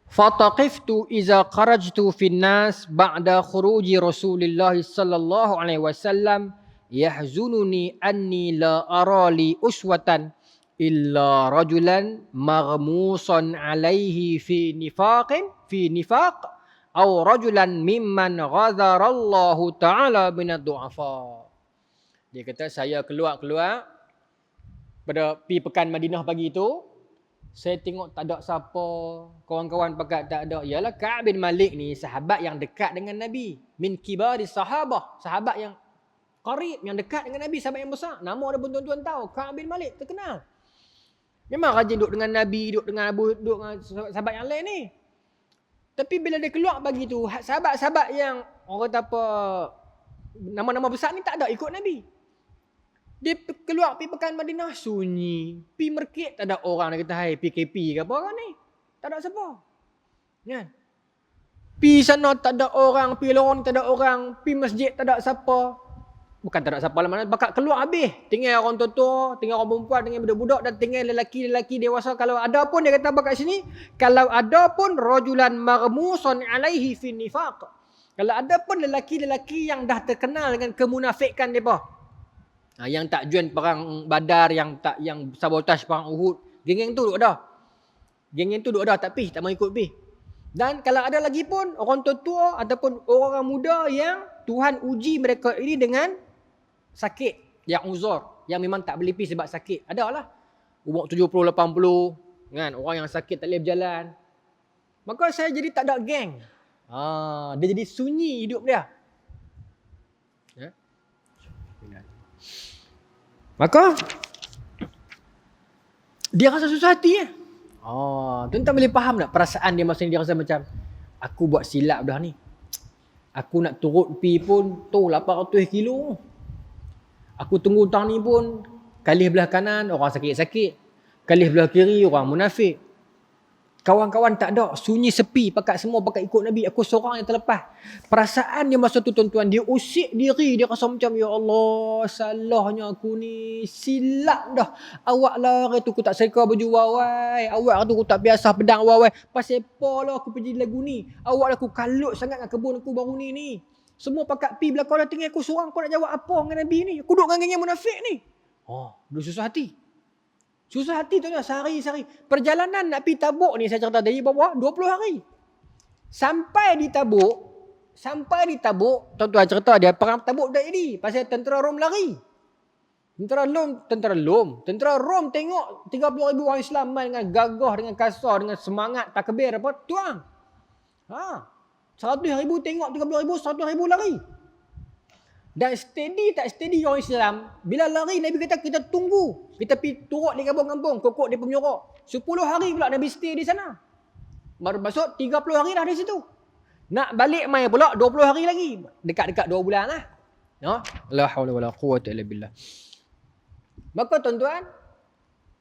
Fataqiftu iza kharajtu fin nas ba'da khuruji Rasulullah sallallahu alaihi wasallam yahzununi anni la ara li uswatan illa rajulan maghmusan alaihi fi nifaq aw rajulan mimman ghadara Allah taala min ad-du'afa. Dia kata saya keluar pada pi pekan Madinah pagi tu, saya tengok tak ada siapa, kawan-kawan pakat tak ada. Ialah Ka'ab bin Malik ni sahabat yang dekat dengan Nabi. Min kibari sahabah, sahabat yang qarib, yang dekat dengan Nabi, sahabat yang besar. Nama dia pun tuan-tuan tahu, Ka'ab bin Malik terkenal. Memang rajin duduk dengan Nabi, duduk dengan sahabat yang lain ni. Tapi bila dia keluar pagi tu, sahabat-sahabat yang orang kata apa, nama-nama besar ni tak ada ikut Nabi. Dia keluar pergi pekan Madinah sunyi. Pergi merkit tak ada orang nak kata hai PKP ke apa orang ni. Tak ada siapa. Kan? Pergi sana tak ada orang, pergi lorong tak ada orang, pergi masjid tak ada siapa. Bukan tak ada siapa lah, mana bakat keluar habis. Tinggal orang tua-tua, tinggal orang perempuan, tinggal budak-budak dan tinggal lelaki-lelaki dewasa. Kalau ada pun dia kata apa kat sini, kalau ada pun rajulan maghmusan alaihi fi nifaq. Kalau ada pun lelaki-lelaki yang dah terkenal dengan kemunafikan depa. Yang tak join perang Badar, yang sabotaj perang Uhud. Geng-geng tu duduk dah. Geng-geng tu duduk dah tak pergi, tak mau ikut pergi. Dan kalau ada lagi pun orang tua-tua ataupun orang muda yang Tuhan uji mereka ini dengan sakit, yang uzur, yang memang tak boleh pergi sebab sakit. Ada lah. Umur 70, 80, kan? Orang yang sakit tak boleh berjalan. Maka saya jadi tak ada geng. Dia jadi sunyi hidup dia. Maka dia rasa susah hati tuan-tuan boleh faham tak perasaan dia masa ni dia rasa macam aku buat silap dah ni. Aku nak turut pi pun tu 800 kilo. Aku tunggu tang ni pun kalih belah kanan orang sakit-sakit. Kalih belah kiri orang munafik. Kawan-kawan tak ada, sunyi sepi, pakat semua pakat ikut Nabi. Aku seorang yang terlepas. Perasaan dia masa tu tuan-tuan, dia usik diri, dia rasa macam ya Allah, salahnya aku ni, silap dah. Awak lah hari tu aku tak seka baju wawai, awak tu aku tak biasa pedang wawai. Pasal apa lah aku pergi lagu ni? Awak lah aku kalut sangat dengan kebun aku baru ni. Semua pakat pi belakang dah tinggal aku seorang, kau nak jawab apa dengan Nabi ni? Aku duduk dengan geng munafik ni. Dia susah hati. Susah hati tu sehari-sehari. Perjalanan nak pergi Tabuk ni saya cerita tadi berapa? 20 hari. Sampai di Tabuk, tuan-tuan cerita dia perang Tabuk dah jadi. Pasal tentera Rom lari. Tentera Rom tengok 30,000 orang Islam dengan gagah, dengan kasar, dengan semangat takbir apa tuang. 100,000 tengok 30,000, 100,000 lari. Dan steady tak steady orang Islam. Bila lari Nabi kata kita tunggu. Kita pergi turut di kampung-kampung. Kokok dia penyuruh. 10 hari pula Nabi stay di sana. Maksud 30 hari dah di situ. Nak balik mai pula 20 hari lagi. Dekat-dekat 2 bulan lah. La hawla wala quwwata illa billah. Maka tuan-tuan,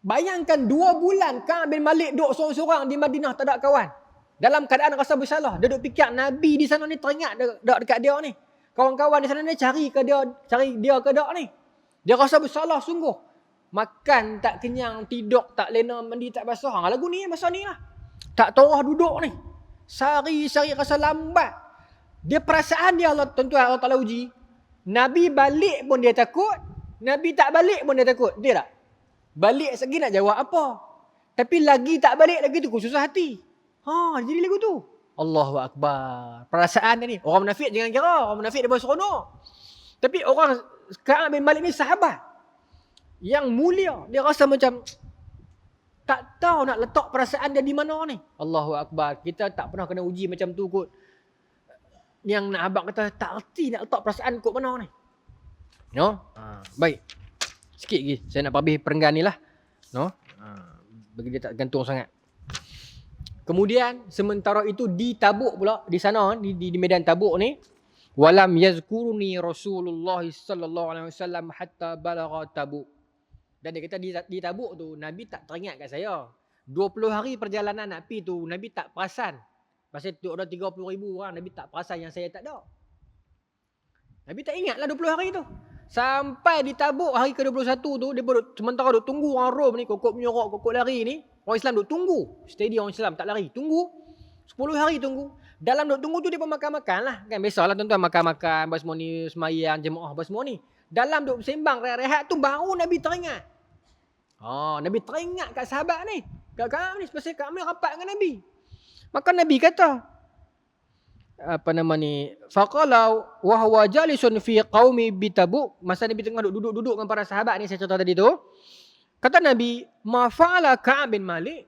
bayangkan 2 bulan Ka'ab bin Malik duduk seorang-seorang di Madinah tak ada kawan. Dalam keadaan rasa bersalah. Dia duduk fikir Nabi di sana ni teringat dekat dia ni. Kawan-kawan di sana ni cari dia ke tak ni. Dia rasa bersalah sungguh. Makan tak kenyang, tidur tak lena, mandi tak basah. Lagu ni masa ni lah. Tak torah duduk ni. Sari-sari rasa lambat. Dia perasaan dia Allah, tuan-tuan, Allah Ta'ala uji. Nabi balik pun dia takut. Nabi tak balik pun dia takut. Dia tak? Balik segi nak jawab apa? Tapi lagi tak balik lagi tu susah hati. Jadi lagu tu. Allahu Akbar. Perasaan dia ni. Orang munafik jangan kira. Orang munafik dia berseronok. Tapi orang Ka'ab bin Malik ni sahabat. Yang mulia. Dia rasa macam tak tahu nak letak perasaan dia di mana ni. Allahu Akbar. Kita tak pernah kena uji macam tu kot. Yang nak abang kata tak erti nak letak perasaan kot mana ni. No? Baik. Sikit lagi. Saya nak habis perenggan ni lah. No? Bagi dia tak gantung sangat. Kemudian sementara itu di Tabuk pula, di sana di medan Tabuk ni, walam yazkuruni Rasulullah sallallahu alaihi wasallam hatta balagha Tabuk. Dan dia kata di Tabuk tu Nabi tak teringat kat saya. 20 hari perjalanan nak pi tu Nabi tak perasan. Pasal tu ada 30,000 orang, Nabi tak perasan yang saya tak ada. Nabi tak ingatlah 20 hari tu. Sampai di Tabuk hari ke-21 tu dia sementara duk tunggu orang Rom ni kokok menyorok, kokok lari ni. Orang Islam duk tunggu. Steady orang Islam tak lari. Tunggu. 10 hari tunggu. Dalam duk tunggu tu dia pun makan-makan lah. Kan biasalah tuan-tuan makan-makan. Apa semua ni. Semayang, jemaah apa semua ni. Dalam duk sembang rehat-rehat tu baru Nabi teringat. Nabi teringat kat sahabat ni. Kat Ka'ab ni. Sebab Ka'ab ni rapat dengan Nabi. Maka Nabi kata. Faqala wa huwa jalisun fi qaumi bi Tabuk. Masa Nabi tengah duduk-duduk dengan para sahabat ni saya cerita tadi tu. Kata Nabi, ma fa'ala Ka'ab bin Malik?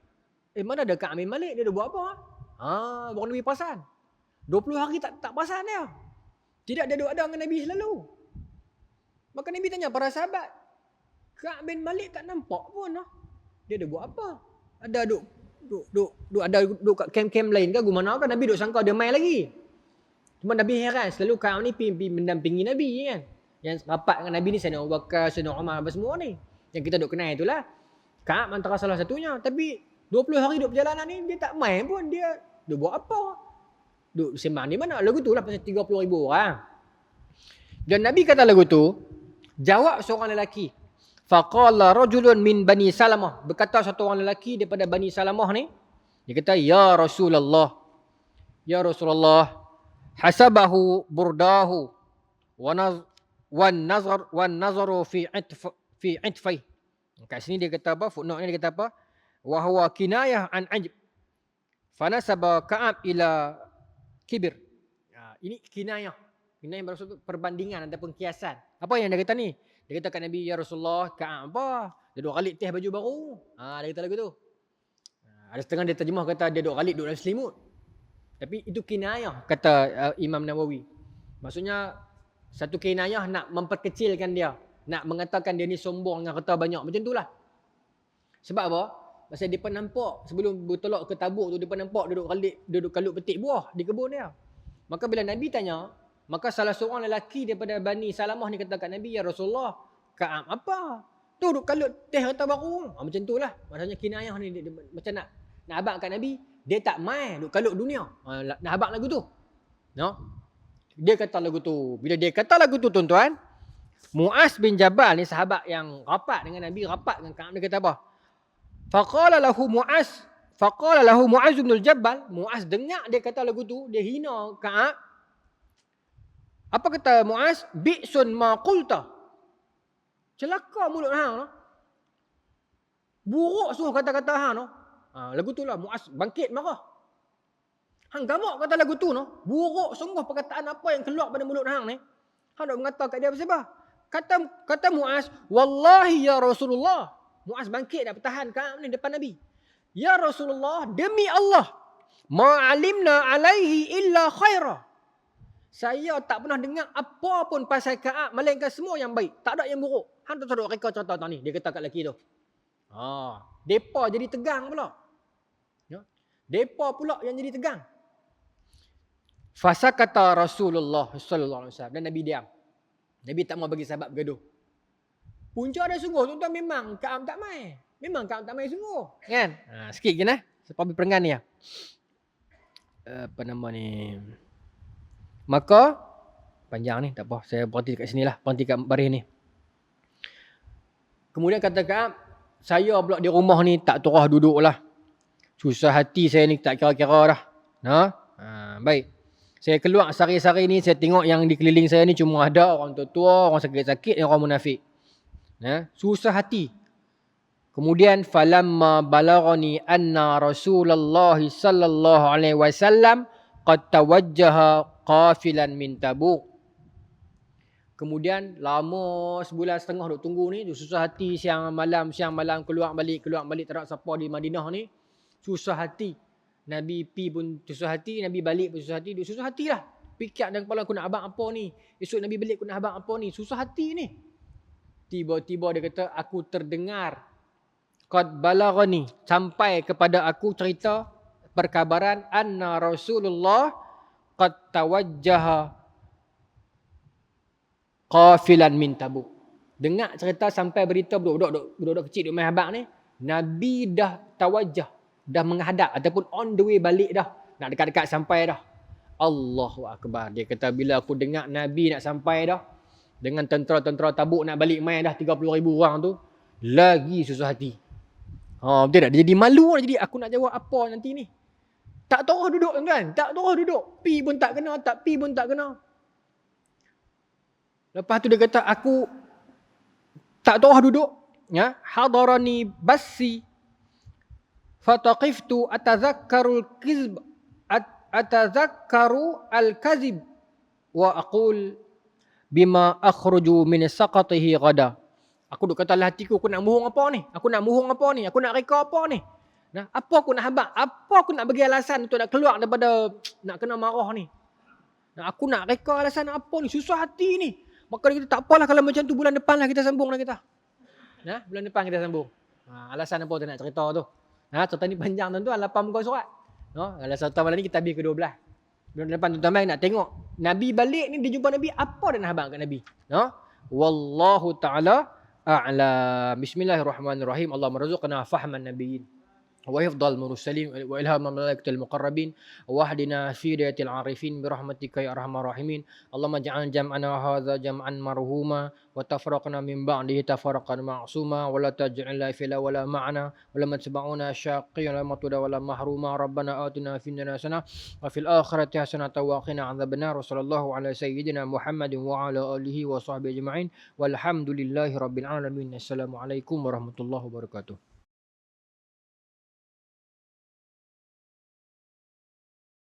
Mana ada Ka'ab bin Malik? Dia dah buat apa? Baru Nabi perasan. 20 hari tak perasan dia. Tidak ada dengan Nabi selalu. Maka Nabi tanya para sahabat, Ka'ab bin Malik tak nampak pun. Dia dah buat apa? Ada duduk kat kem-kem lain ke gimana kan? Nabi duk sangka dia main lagi. Cuma Nabi heran, selalu Ka'ab ni pergi mendampingi Nabi kan. Yang rapat dengan Nabi ni Sayyidina Abu Bakar, Sayyidina Umar apa semua ni. Yang kita duk kenal itulah. Ka'ab antara salah satunya. Tapi 20 hari duk perjalanan ni dia tak main pun. Dia buat apa? Duk sembang di mana? Lagu tu lah pasal 30,000 orang. Dan Nabi kata lagu tu, jawab seorang lelaki. Faqala rajulun min Bani Salamah. Berkata satu orang lelaki daripada Bani Salamah ni. Dia kata, Ya Rasulullah. Ya Rasulullah. Hasabahu burdahu. Wan nazaru fi itfai. Kat sini dia kata apa? Footnote ni dia kata apa? Wa huwa kinayah an ajb. Fanasaba Ka'ab ila kibir. Ini kinayah. Kinayah bermaksud perbandingan ataupun kiasan. Apa yang dia kata ni? Dia kata kat Nabi, Ya Rasulullah, Ka'ab apa? Dia 2 kali teh baju baru. Dia kata lagu tu. Ada setengah dia terjemah kata dia 2 kali duduk dalam selimut. Tapi itu kinayah kata Imam Nawawi. Maksudnya satu kinayah nak memperkecilkan dia. Nak mengatakan dia ni sombong dengan harta banyak. Macam itulah. Sebab apa? Pasal dia pernah nampak sebelum bertolak ke Tabuk tu dia pernah nampak duduk kalut petik buah di kebun dia. Maka bila Nabi tanya, maka salah seorang lelaki daripada Bani Salamah ni kata kat Nabi, Ya Rasulullah, Ka'ab apa? Tu duduk kalut teh harta baru. Macam itulah. Maksudnya kinayah ni dia macam nak abang kat Nabi, dia tak main duduk kalut dunia. Nak abang lagu tu. No? Dia kata lagu tu. Bila dia kata lagu tu tuan-tuan, Mu'az bin Jabal ni sahabat yang rapat dengan Nabi, rapat dengan Ka'ab, dia kata apa? Faqala lahu Mu'az bin Jabal. Mu'az dengar dia kata lagu tu, dia hina Ka'ab. Apa kata Mu'az? Bi'sun ma qulta. Celaka mulut hang no. Buruk suruh kata-kata hang no. Lagu tu lah Mu'az bangkit marah. Hang gamak kata lagu tu no. Buruk sungguh perkataan apa yang keluar pada mulut hang ni. Hang nak mengata kat dia apa? Kata Mu'az, Wallahi ya Rasulullah. Mu'az bangkit nak bertahan Ka'ab ni depan Nabi. Ya Rasulullah, demi Allah, ma'alimna alaihi illa khaira. Saya tak pernah dengar apa pun pasal Ka'ab melainkan semua yang baik. Tak ada yang buruk. Hang tak tahu reka cerita ni. Dia kata kat lelaki tu. Depa jadi tegang pula. Ya. Depa pula yang jadi tegang. Fasa kata Rasulullah sallallahu alaihi wasallam dan Nabi diam. Nabi tak mau bagi sahabat bergaduh. Punca dia sungguh tuan-tuan memang Ka'ab tak main. Memang Ka'ab tak main sungguh. Kan? Sikit je nah. Sebab perenggan ni ya. Maka Panjang ni, tak apa. Saya berhenti kat sini lah. Berhenti kat baris ni. Kemudian kata Ka'ab, saya pula di rumah ni tak terah duduk lah. Susah hati saya ni tak kira-kira dah. Baik. Saya keluar sehari-hari ni, saya tengok yang di keliling saya ni cuma ada orang tua-tua, orang sakit-sakit, orang munafik. Susah hati. Kemudian falamma balaghani anna Rasulullah sallallahu alaihi wasallam qad tawajjaha qafilan min Tabuk. Kemudian lama sebulan setengah duk tunggu ni, duk susah hati siang malam keluar balik tak ada siapa di Madinah ni. Susah hati. Nabi pi pun susah hati, Nabi balik pun susah hati, duk susah hatilah. Fikir dalam kepala aku nak abang apa ni? Esok Nabi balik aku nak abang apa ni? Susah hati ni. Tiba-tiba dia kata aku terdengar qad balaghani, sampai kepada aku cerita perkabaran anna Rasulullah qad tawajjaha qafilan min Tabuk. Dengar cerita sampai berita budak-budak kecil duk main habaq ni, Nabi dah tawajjah, dah menghadap ataupun on the way balik dah. Nak dekat-dekat sampai dah. Allahu Akbar. Dia kata bila aku dengar Nabi nak sampai dah, dengan tentera-tentera Tabuk nak balik main dah 30,000 orang tu, lagi susah hati. Betul tak? Dia jadi malu. Jadi aku nak jawab apa nanti ni? Tak tahu duduk kan? Tak tahu duduk. Pi pun tak kena, tak pi pun tak kena. Lepas tu dia kata aku tak tahu duduk. Hadarani bassi fataqiftu atazakkaru al-kazib wa aqul bima akhruju min saqatihi ghada. Aku duk kata dalam hatiku, aku nak muhung apa ni? Aku nak reka apa ni? Apa aku nak habaq? Apa aku nak bagi alasan untuk nak keluar daripada nak kena marah ni? Aku nak reka alasan apa ni? Susah hati ni. Maka dia kata tak apalah kalau macam tu, bulan depan lah kita sambung lah kita. Bulan depan kita sambung. Alasan apa tu nak cerita tu? Cerita ni panjang tuan-tuan, 8 muka surat. Kalau cerita malam ni kita habis ke 12. Bulan depan tuan-tuan nak tengok Nabi balik ni, dia jumpa Nabi, apa dia nak habaq kat Nabi? Wallahu ta'ala a'lam. Bismillahirrahmanirrahim. Allah marzuqna fahman nabiyyin wa hifdhal mursalin wa ilhamul malaikatil muqarrabin wa hdina fi hidayatil arifin bi rahmatika ya arhamar rahimin. Allahumma ja'al jam'ana hadza jam'an marhuma wa tafraqna min ba'dihi tafarraqan ma'suma wa la taj'al fila wa la ma'na wa la matba'una syaqiyyan la matuda wa la mahruma. Rabbana atina fid dunya hasanah wa fil akhirati hasanah wa qina adzabannar. Wa sallallahu ala sayyidina Muhammadin wa ala alihi wa sahbihi ajma'in walhamdulillahi rabbil alamin. Assalamualaikum warahmatullahi wabarakatuh.